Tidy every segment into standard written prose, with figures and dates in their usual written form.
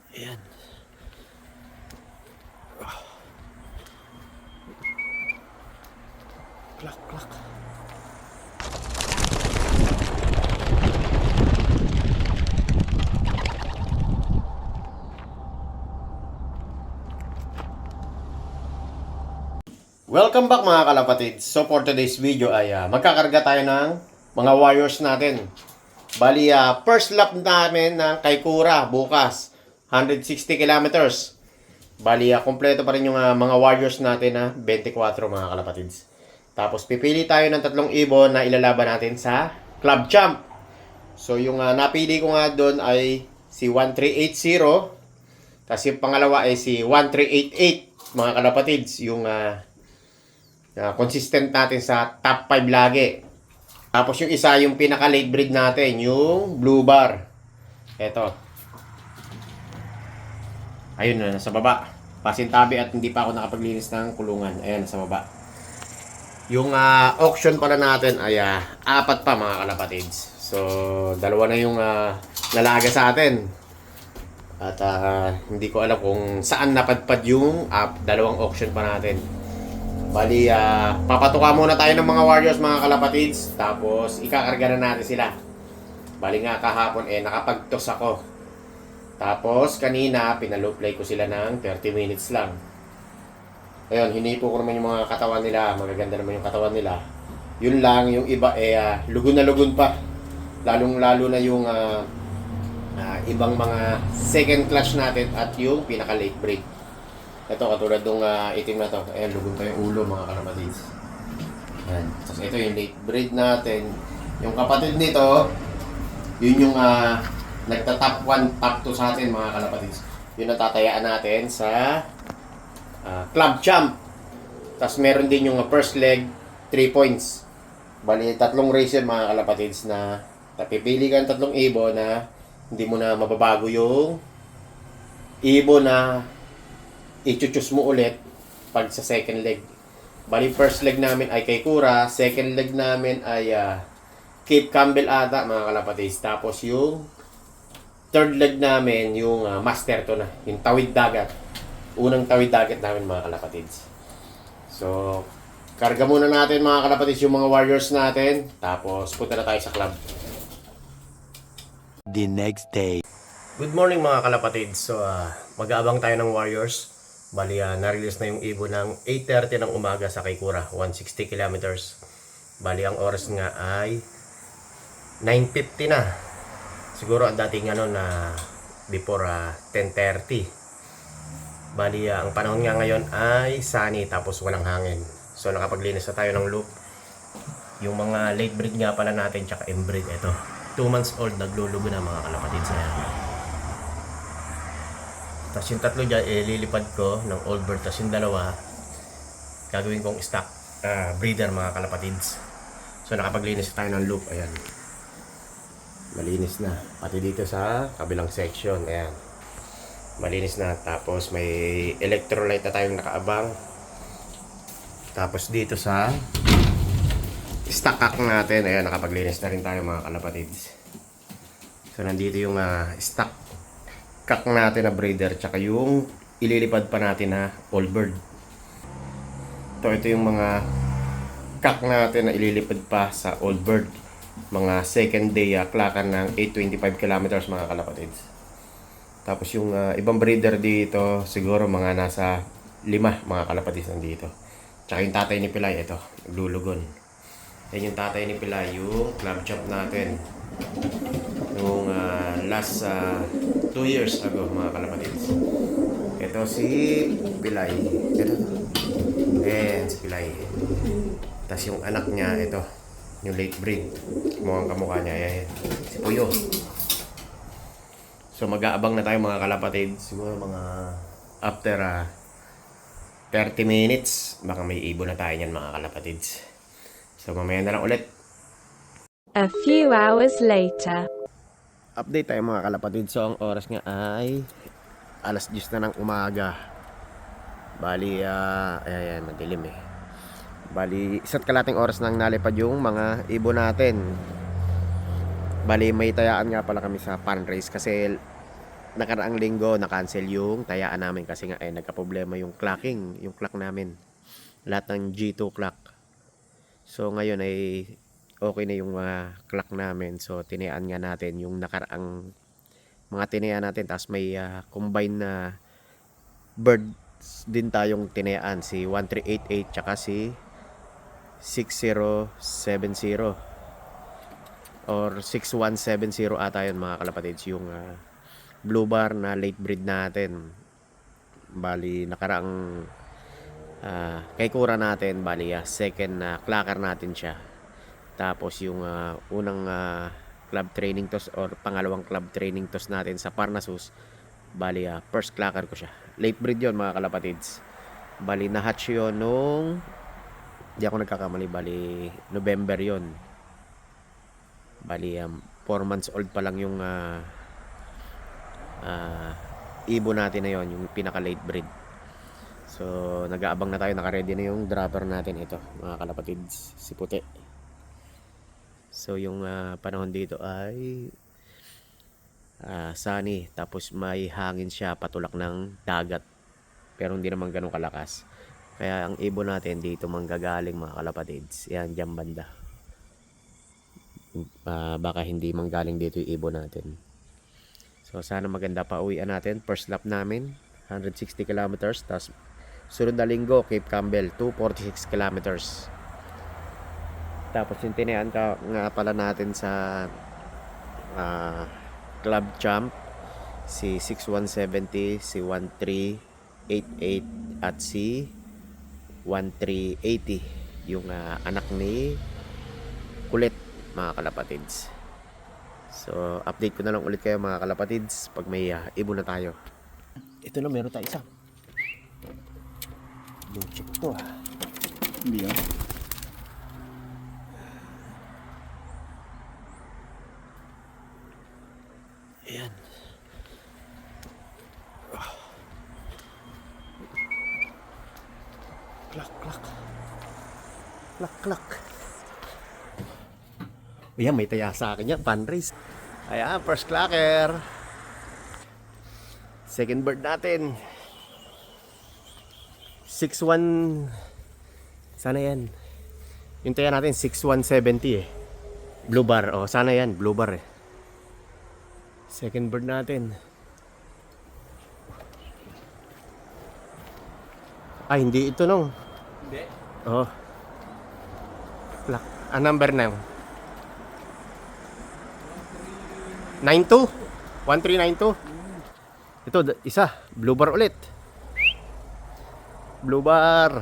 Ayan. Klak, klak. Welcome back mga kalapatid. So for today's video ay magkakarga tayo ng mga wires natin. Bali, first lap namin ng Kaikoura bukas. 160 kilometers. Bali, kompleto pa rin yung mga wires natin na 24 mga kalapatids. Tapos pipili tayo ng tatlong ibon na ilalaban natin sa Club Champ. So yung napili ko nga doon ay si 1380. Tapos yung pangalawa ay si 1388 mga kalapatids. Yung consistent natin sa top 5 lagi. Tapos yung isa, yung pinaka late breed natin, yung blue bar. Ito. Ayun na, nasa baba. Pasintabi at hindi pa ako nakapaglinis ng kulungan. Ayan, nasa baba. Yung auction pala natin ay apat pa mga kalapatids. So, dalawa na yung nalaga sa atin. At hindi ko alam kung saan napadpad yung dalawang auction pa natin. Bali, papatuka muna tayo ng mga warriors mga kalapatids. Tapos, ikakarga na natin sila. Bali nga kahapon nakapag-toss ako. Tapos, kanina, pinalow-play ko sila ng 30 minutes lang. Ayun, hinipo ko naman yung mga katawan nila. Magaganda naman yung katawan nila. Yun lang, yung iba lugon na lugon pa. Lalong-lalo na yung ibang mga second clutch natin at yung pinaka-late break. Ito, katulad nung itim na to. Ayan, lugon pa yung ulo mga kalapatids. Ayan. Tapos ito yung late breed natin. Yung kapatid nito, yun yung nagta-top 1, top 2 sa atin mga kalapatids. Yun ang tatayaan natin sa Club Champ. Tapos meron din yung first leg, 3 points. Bali, tatlong race yun mga kalapatids na pipili ka ng tatlong ibon na hindi mo na mababago yung ibon na i-choose mo ulit pag sa second leg. Bali, first leg namin ay Kaikoura, second leg namin ay Cape Campbell ata mga kalapatids. Tapos yung third leg namin yung master to na, yung tawid dagat. Unang tawid dagat namin mga kalapatids. So, karga muna natin mga kalapatids yung mga warriors natin. Tapos punta na tayo sa club. The next day. Good morning mga kalapatids. So, mag-aabang tayo ng warriors. Bali, na-release na yung ibon ng 8:30 ng umaga sa Kaikoura, 160 kilometers. Bali, ang oras nga ay 9:50 na. Siguro ang dating na before 10:30. Bali, ang panahon nga ngayon ay sunny tapos walang hangin. So, nakapaglinis na tayo ng loop. Yung mga late breed nga pala natin tsaka inbreed, ito. 2 months old, naglulugo na mga kalapatids na yan. Tapos yung tatlo dyan, ililipad ko ng old bird. Tapos yung dalawa, gagawin kong stock breeder mga kalapatids. So nakapaglinis tayo ng loop. Ayan. Malinis na. Pati dito sa kabilang section. Ayan. Malinis na. Tapos may electrolyte na tayong nakaabang. Tapos dito sa stock cock natin. Ayan, nakapaglinis na rin tayo mga kalapatids. So nandito yung stock kak natin na breeder tsaka yung ililipad pa natin na old bird. Ito yung mga kak natin na ililipad pa sa old bird. Mga second day klakan ng 825 kilometers mga kalapatids. Tapos yung ibang breeder dito siguro mga nasa 5 mga kalapatids nandito. Tsaka yung tatay ni Pilay, ito, naglulugon. Yan yung tatay ni Pilay, yung club champ natin. Yung last 2 years ago mga kalapatids. Ito si Pilay. Ito. Ayan si Pilay. Tapos yung anak niya, ito. Yung late breed. Mukhang kamukha niya. Ayan. Si Puyo. So mag-aabang na tayo mga kalapatids. Siguro mga after 30 minutes. Baka may ibon na tayo niyan mga kalapatids. So mamaya na lang ulit. A few hours later. Update tayo mga kalapatid. So ang oras nga ay alas 10 na ng umaga. Bali, ayan, madilim Bali, isa't kalating oras nang nalipad yung mga ibon natin. Bali, may tayaan nga pala kami sa pan race kasi nakaraang linggo na-cancel yung tayaan namin kasi nga nagka-problema yung clocking, yung clock namin. Lahat ng G2 clock. So ngayon ay okay na yung clock namin. So tinayaan nga natin yung nakaraang mga tinayaan natin. Tapos may combine na birds din tayong tinayaan. Si 1388 tsaka si 6070 or 6170 ata yun mga kalapatids. Yung blue bar na late breed natin. Bali nakaraang kay Kura natin, bali second clocker natin siya. Tapos yung unang club training toss or pangalawang club training toss natin sa Parnasus, bali first clocker ko siya. Late breed yon mga kalapatids. Bali na-hatch yun nung di ako nagkakamali, bali November yon. Bali 4 months old pa lang yung ibon natin na yon, yung pinaka late breed. So nag-aabang na tayo, naka-ready na yung dropper natin, ito mga kalapatids, si puti. So yung panahon dito ay sunny, tapos may hangin siya, patulak ng dagat, pero hindi naman ganun kalakas. Kaya ang ibon natin dito manggagaling mga kalapatids, yan dyan banda. Baka hindi manggaling dito yung ibon natin. So sana maganda pa uwian natin. First lap namin 160 kilometers, tapos sunod na linggo Cape Campbell 246 kilometers. Tapos yung tinayaan ka nga pala natin sa Club Champ, si 6170, si 1388 at si 1380, yung anak ni Kulit mga kalapatids. So update ko na lang ulit kayo mga kalapatids pag may ibon na tayo. Ito na, meron tayo isa. Blue chip to Hindi ah. Ayan. Klak, klak. Klak, klak. Ayan, may taya sa akin yan. Fundraise. Ayan, first clacker. Second bird natin. 61. Sana yan. Yung taya natin, 6170 eh. Blue bar. Oh, sana yan. Blue bar eh. Second bird natin. Ay, hindi ito nung. Hindi. Oh. Number na. 92. 1392. Ito, isa. Blue bar ulit. Blue bar.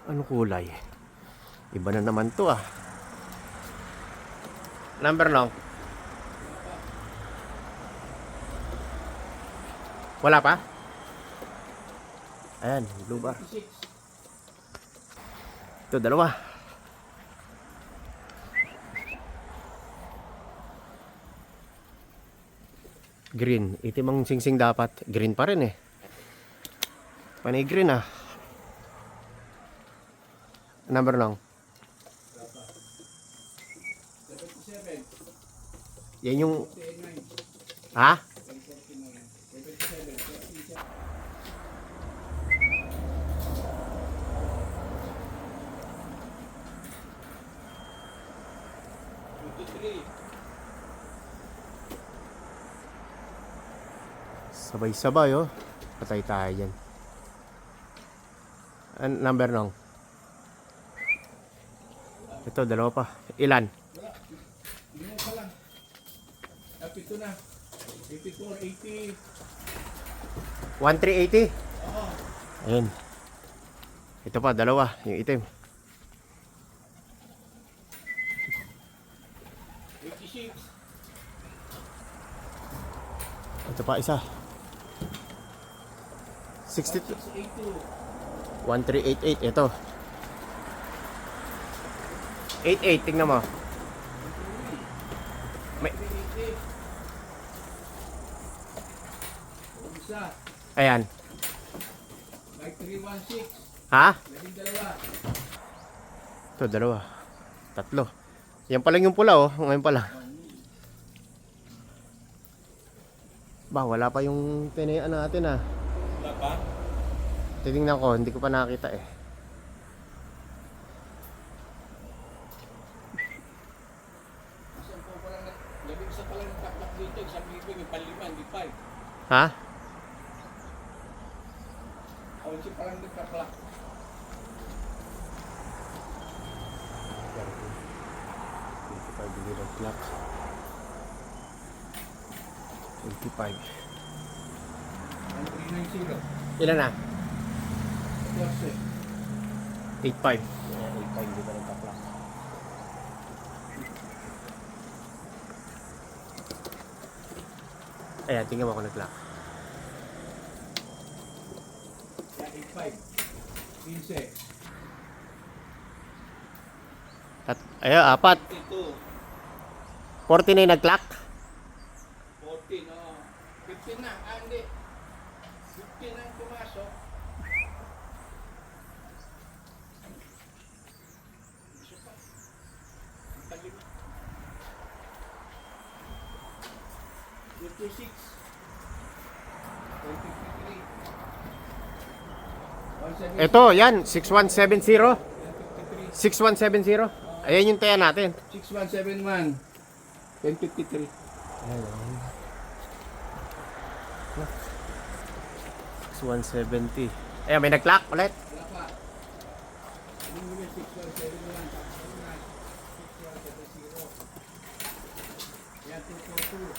Ano kulay? Iba na naman to ah. Number long. Wala pa? Ayan, blue bar. Ito, dalawa. Green. Itim ang singsing dapat. Green pa rin eh. Panay green ah. Number lang. Yan yung... Ha? Sabay-sabay oh. Patay tayo dyan. Number nong. Ito, dalawa pa. Ilan? Hindi pa lang. Ito na. 84, 80. 1380? Oo. Ayun. Ito pa, dalawa. Yung itim. 86. Ito pa, isa. 62. 82. 1388. Ito. 88. Tingnan mo. May... Isa. Ayan. Like 316. Ha? Naging dalawa. Ito, dalawa. Tatlo. Yan pa lang yung pula oh. Ngayon pa lang. Ba, wala pa yung tinayaan natin ah. Wala pa? Titingnan ko, hindi ko pa nakita eh. Isang po pa lang, labing isa pa lang nagtaklak dito. Isang libo, yung palima, hindi 5. Ha? Kaunsi pa lang nagtaklak. 25 divided clock. 25. Ang 390. Ilan na? 14. 85. 85 di ba nagka-clock? Ayan, tingnan mo ako nag-clock. Yan, 85. 15. Ayan, apat. 52. 49 nag-clock. 14, oh. 15 na. Ah, hindi. 15 ang pumasok. Isa pa. Ang palima. 56. 153. Ito, yan, 6170. 153. 6170. Ayan yung taya natin. 6171. 1053. 6170. Ayan, may nag-clock ulit. Wala pa. Ano mo yung 6171? Tapos ano na? 6170. Yan, 242.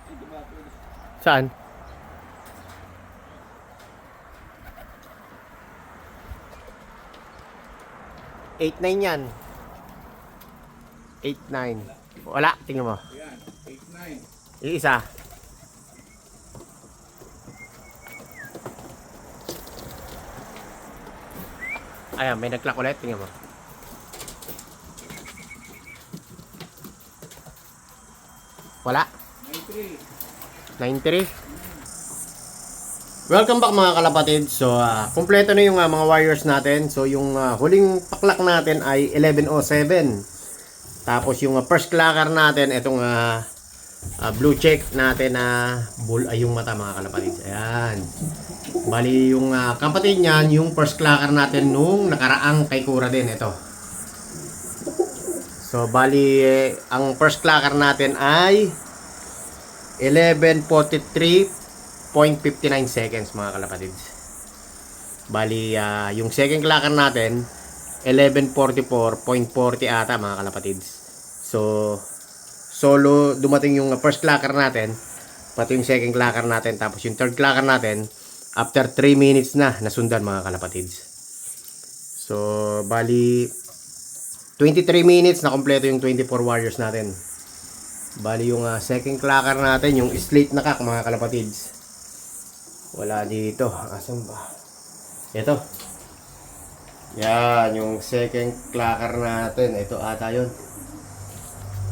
Ay, di ba pwede? Saan? Eight nine yan. 8-9. Wala, tingnan mo. Yan, 89. Iisa. Ayan, may nag-clock ulit. Tingnan mo. Wala. 93. 93. Welcome back mga kalapatid. So, kumpleto na yung mga wires natin. So, yung huling paklak natin ay 1107. Tapos yung first clacker natin, itong blue check natin na bull ay yung mata mga kalapatid. Ayan. Bali yung kapatid niyan, yung first clacker natin nung nakaraang kay Kura din. Ito. So, bali ang first clacker natin ay 11:43.59 seconds mga kalapatids. Bali yung second clacker natin 11:44.40 ata mga kalapatids. So solo dumating yung first clacker natin, pati yung second clacker natin, tapos yung third clacker natin after 3 minutes na nasundan mga kalapatids. So bali 23 minutes na kompleto yung 24 warriors natin. Bali yung second clacker natin, yung slate na kak mga kalapatids. Wala dito. Asan ba? Ito. Yan, yung second clacker natin. Ito ata yun.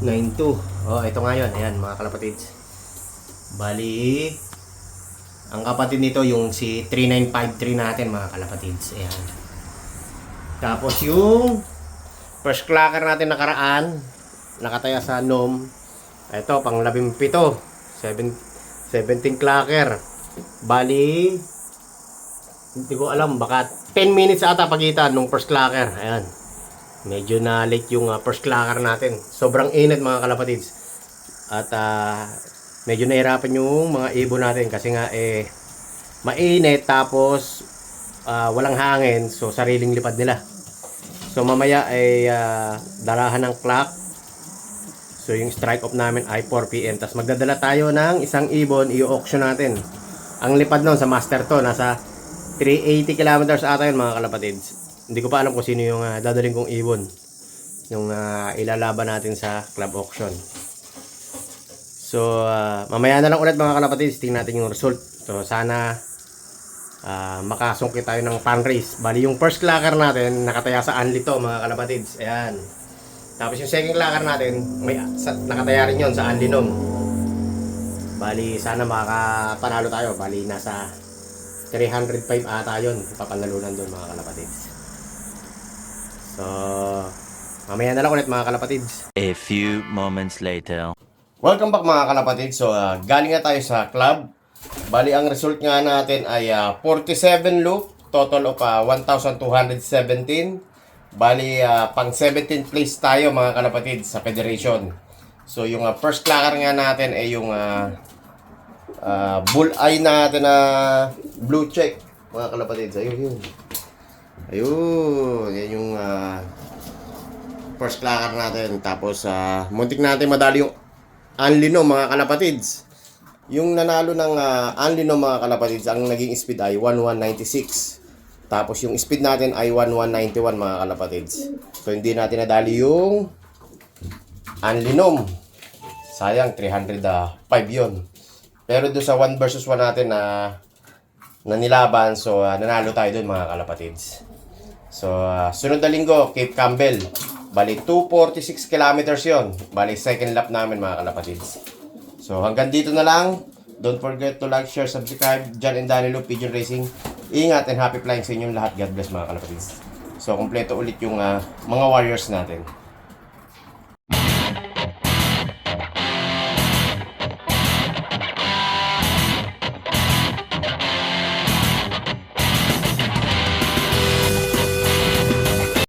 92. Oh, ito nga yun. Ayan mga kalapatids. Bali, ang kapatid nito yung si 3953 natin mga kalapatids. Ayan. Tapos yung first clacker natin nakaraan, nakataya sa NOM. Ito, pang 17. 17 clacker. Bali, hindi ko alam, baka 10 minutes ata pagitan nung first clacker. Ayan. Medyo na late yung first clacker natin. Sobrang init mga kalapatids. At medyo nahirapan yung mga ibon natin kasi nga mainit tapos walang hangin. So sariling lipad nila. So mamaya ay darahan ng clock. So yung strike off namin ay 4 PM. Tapos magdadala tayo ng isang ibon, i-auction natin. Ang lipad nun sa master to, nasa 380 kilometers ata yun mga kalapatids. Hindi ko pa alam kung sino yung dadaling kong ibon. Yung ilalaban natin sa club auction. So mamaya na lang ulit mga kalapatids, tingnan natin yung result. So sana makasungkit tayo ng fan race. Bali yung first clacker natin nakataya sa Anli to mga kalapatids. Ayan. Tapos yung second clacker natin nakataya rin yon sa Anlinom. Bali sana makapanalo tayo. Bali nasa 305 ata yun. Papanalunan doon mga kalapatids. So mamaya na lang ulit mga kalapatids. A few moments later. Welcome back mga kalapatids. So galing na tayo sa club. Bali ang result nga natin ay 47 loop, total of 1,217. Bali pang 17th place tayo mga kalapatids sa federation. So yung first clacker nga natin ay yung bull eye natin na blue check mga kalapatids. Ayun. Ayun, yan yung first clacker natin. Tapos muntik natin madali yung Anlino mga kalapatids. Yung nanalo ng Anlino mga kalapatids, ang naging speed ay 1196. Tapos yung speed natin ay 1191 mga kalapatids. So hindi natin nadali yung Anlinom. Sayang 305 yon. Pero doon sa 1 versus 1 natin na nilaban, so nanalo tayo doon mga kalapatids. So sunod na linggo, Cape Campbell. Bali 246 kilometers yon. Bali second lap namin mga kalapatids. So hanggang dito na lang. Don't forget to like, share, subscribe. John and Danilo, Pigeon Racing. Ingat and happy flying sa inyong lahat. God bless mga kalapatids. So kompleto ulit yung mga warriors natin.